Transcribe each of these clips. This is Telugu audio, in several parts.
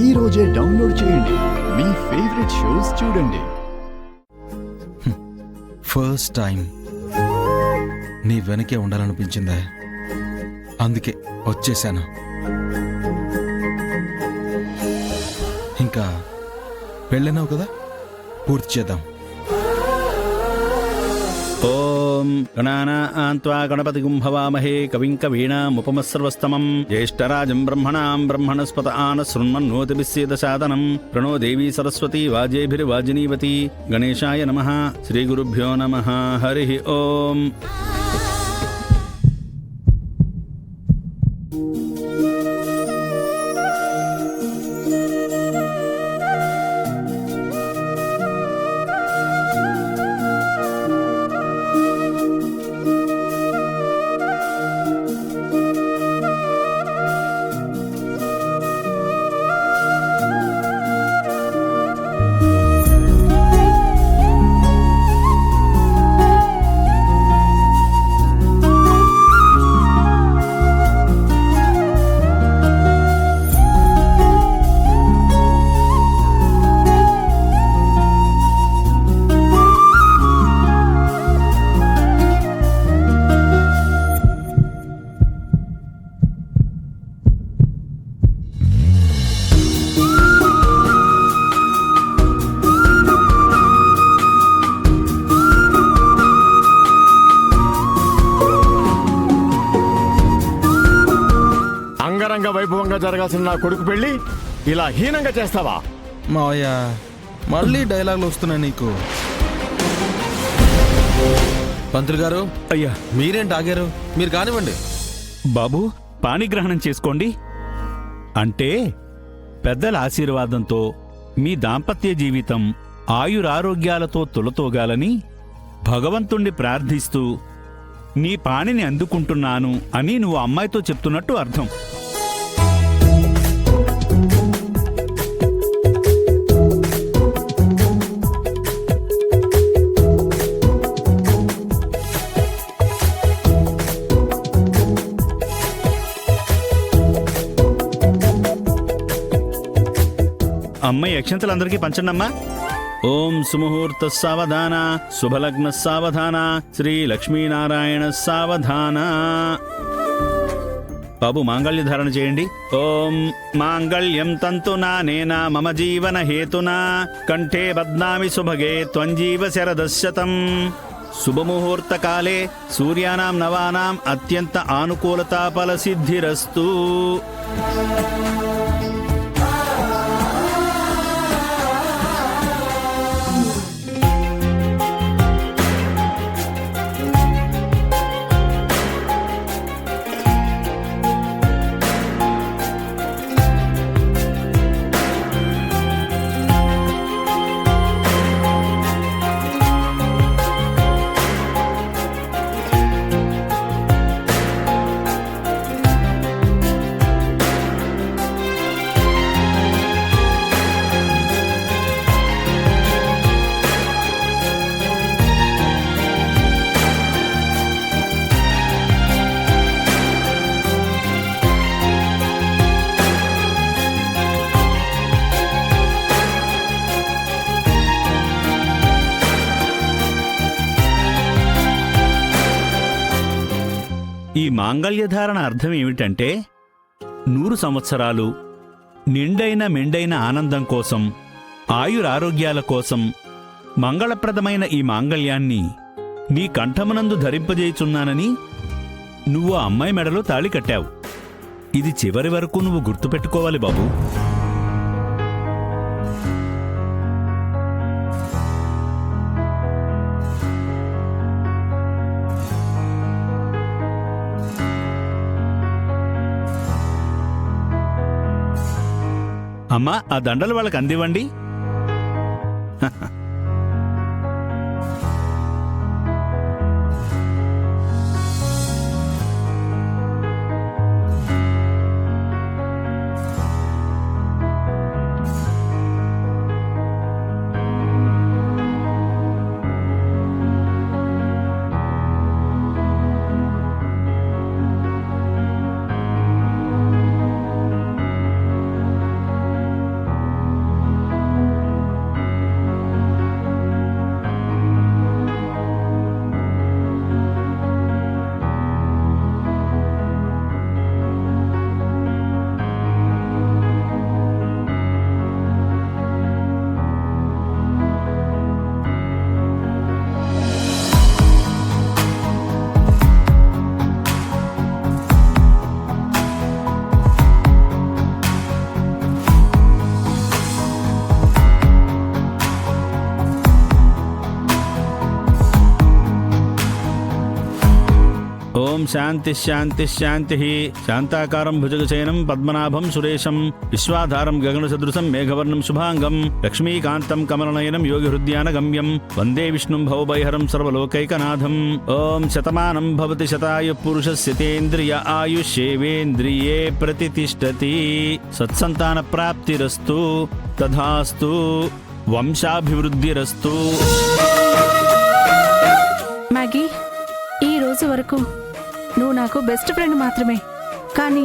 ఈ రోజే డౌన్లోడ్ చేయండి. మీ ఫేవరెట్ షోస్ చూడండి. ఫస్ట్ టైం నీ వెనకే ఉండాలనిపించిందే, అందుకే వచ్చేసాను. ఇంకా పెళ్ళినావు కదా, పూర్తి చేద్దాం. ఓం గణానాన్త్వా గణపతిగుం భవామహే కవిం కవీనాముపమస్సర్వస్తమం జ్యేష్ఠరాజం బ్రహ్మణాం బ్రహ్మణస్పత ఆనశృణ్వన్నోతిభిస్సేదసాదనం ప్రణో దేవీ సరస్వతి వాజేభిర్వాజినీవతి. గణేశాయ నమః. శ్రీగురుభ్యో నమః. హరి ఓం. అంగరంగ వైభవంగా జరగాల్సిన నా కొడుకు పెళ్లి ఇలా హీనంగా చేస్తావా? మావయ్య, మళ్ళీ డైలాగులు వస్తున్నాయి నీకు. పంతులు గారు, అయ్యా, మీరేంటి ఆగారు? మీరు కానివ్వండి. బాబు, పాణిగ్రహణం చేసుకోండి. అంటే పెద్దల ఆశీర్వాదంతో మీ దాంపత్య జీవితం ఆయురారోగ్యాలతో తులతోగాలని భగవంతుణ్ణి ప్రార్థిస్తూ నీ పాణిని అందుకుంటున్నాను అని నువ్వు అమ్మాయితో చెప్తున్నట్టు అర్థం. అమ్మాయి అక్షంతలందరికీ పంచండమ్మా. ఓం సుముహూర్త సావధాన, శుభలగ్న సావధాన, శ్రీ లక్ష్మీనారాయణ సావధాన. బాబు, మాంగళ్య ధారణ చేయండి. ఓం మాంగళ్యం తంతునా నేనా మమ జీవన హేతునా కంఠే బధ్నామి సుభగే త్వంజీవ శరదశతం. శుభముహూర్త కాలే సూర్యానాం నవానాం అత్యంత ఆనుకూలతా ఫలసిద్ధిరస్తు. ఈ మాంగళ్యధారణ అర్థం ఏమిటంటే 100 సంవత్సరాలు నిండైన మెండైన ఆనందం కోసం, ఆయురారోగ్యాల కోసం మంగళప్రదమైన ఈ మాంగళ్యాన్ని నీ కంఠమునందు ధరింపజేయుచున్నానని నువ్వు ఆ అమ్మాయి మెడలో తాళి కట్టావు. ఇది చివరి వరకు నువ్వు గుర్తుపెట్టుకోవాలి బాబు. అమ్మా, ఆ దండలు వాళ్ళకి అందివ్వండి. ఓం శాంతి శాంతి శాంతి శాంతాకారం భుజగశయనం పద్మనాభం సురేశం విశ్వాధారం గగన సదృశం మేఘవర్ణం శుభాంగం లక్ష్మీకాంతం కమలనయనం యోగి హృద్యాన గమ్యం వందే విష్ణుం భవభయహరం సర్వలోకైకనాథం. ఓం శతమానం భవతి శతాయు పురుషస్య తేంద్రియ ఆయుష్యేవేంద్రియే ప్రతితిష్టతి. సత్సంతాన ప్రాప్తిరస్తు తథాస్తు. వంశాభివృద్ధిరస్తు. మ్యాగీ, ఈ రోజు వరకు నువ్వు నాకు బెస్ట్ ఫ్రెండ్ మాత్రమే, కానీ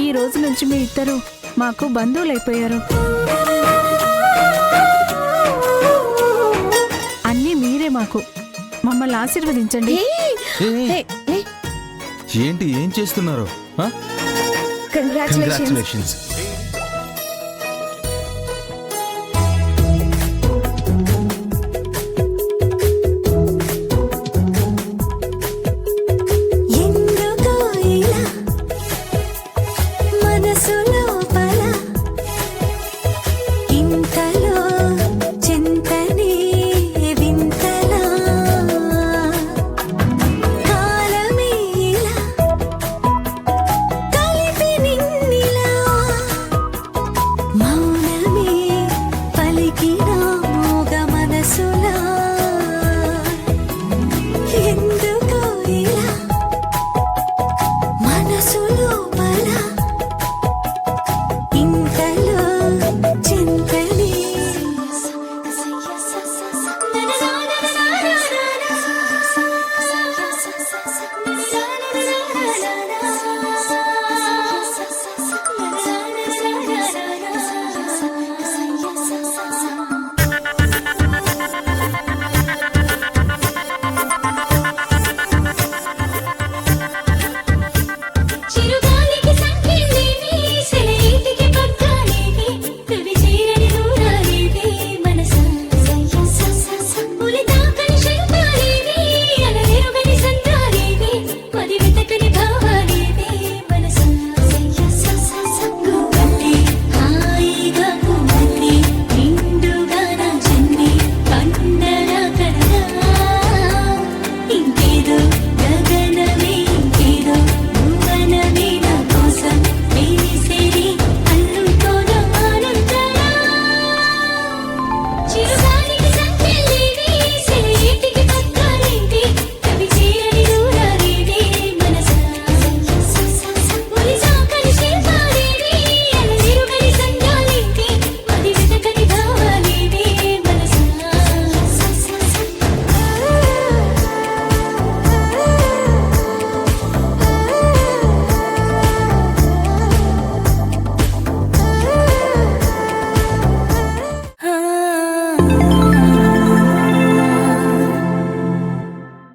ఈ రోజు నుంచి మీ ఇద్దరు మాకు బంధువులైపోయారు. అన్నీ మీరే మాకు. మమ్మల్ని ఆశీర్వదించండి. ఏంటి ఏం చేస్తున్నారు? కంగ్రాచులేషన్స్. మౌ